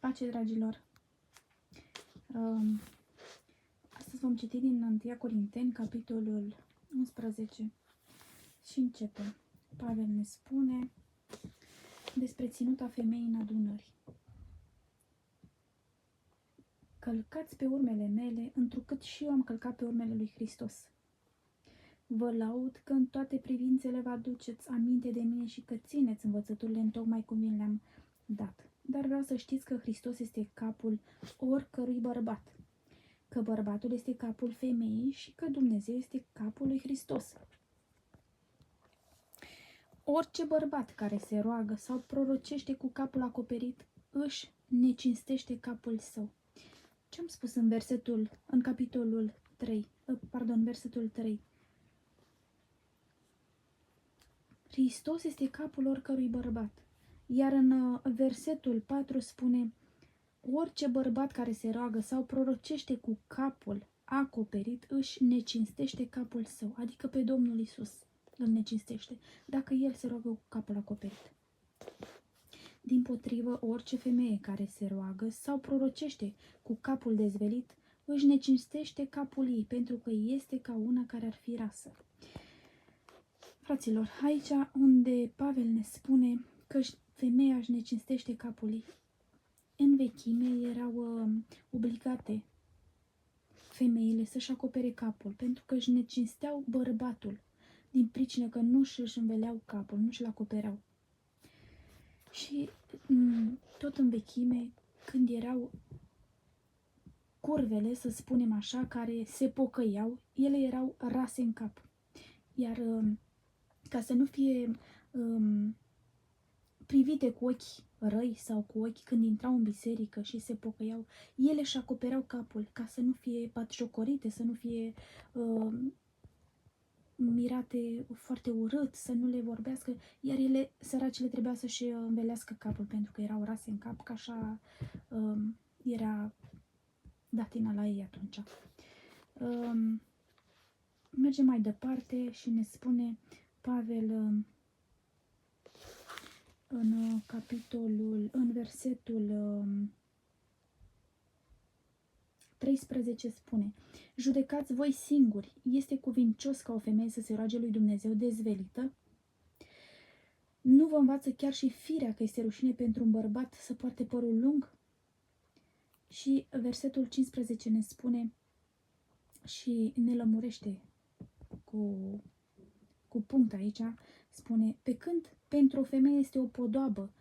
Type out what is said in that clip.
Pace, dragilor! Astăzi vom citi din 1 Corinteni, capitolul 11 și începem. Pavel ne spune despre ținuta femeii în adunări. Călcați pe urmele mele, întrucât și eu am călcat pe urmele lui Hristos. Vă laud că în toate privințele vă aduceți aminte de mine și că țineți învățăturile întocmai cum vi le-am dat. Dar vreau să știți că Hristos este capul oricărui bărbat, că bărbatul este capul femeii și că Dumnezeu este capul lui Hristos. Orice bărbat care se roagă sau prorocește cu capul acoperit își necinstește capul său. Ce am spus în capitolul 3, versetul 3? Hristos este capul oricărui bărbat. Iar în versetul 4 spune: orice bărbat care se roagă sau prorocește cu capul acoperit își necinstește capul său, adică pe Domnul Iisus îl necinstește, dacă el se roagă cu capul acoperit. Dimpotrivă, orice femeie care se roagă sau prorocește cu capul dezvelit își necinstește capul ei, pentru că este ca una care ar fi rasă. Fraților, aici unde Pavel ne spune că femeia își necinstește capul ei, în vechime erau obligate femeile să-și acopere capul, pentru că își necinsteau bărbatul, din pricină că nu își înveleau capul, nu își-l acopereau. Și tot în vechime, când erau curvele, să spunem așa, care se pocăiau, ele erau rase în cap. Iar ca să nu fie privite cu ochi răi sau cu ochi când intrau în biserică și se pocăiau, ele își acopereau capul ca să nu fie batjocorite, să nu fie mirate foarte urât, să nu le vorbească, iar ele, săracele, trebuia să-și învelească capul pentru că erau rase în cap, că așa era datina la ei atunci. Mergem mai departe și ne spune Pavel în versetul 13 spune: judecați voi singuri, este cuvincios ca o femeie să se roage lui Dumnezeu dezvelită? Nu vă învață chiar și firea că este rușine pentru un bărbat să poarte părul lung? Și versetul 15 ne spune și ne lămurește cu punct aici, spune: pe când pentru o femeie este o podoabă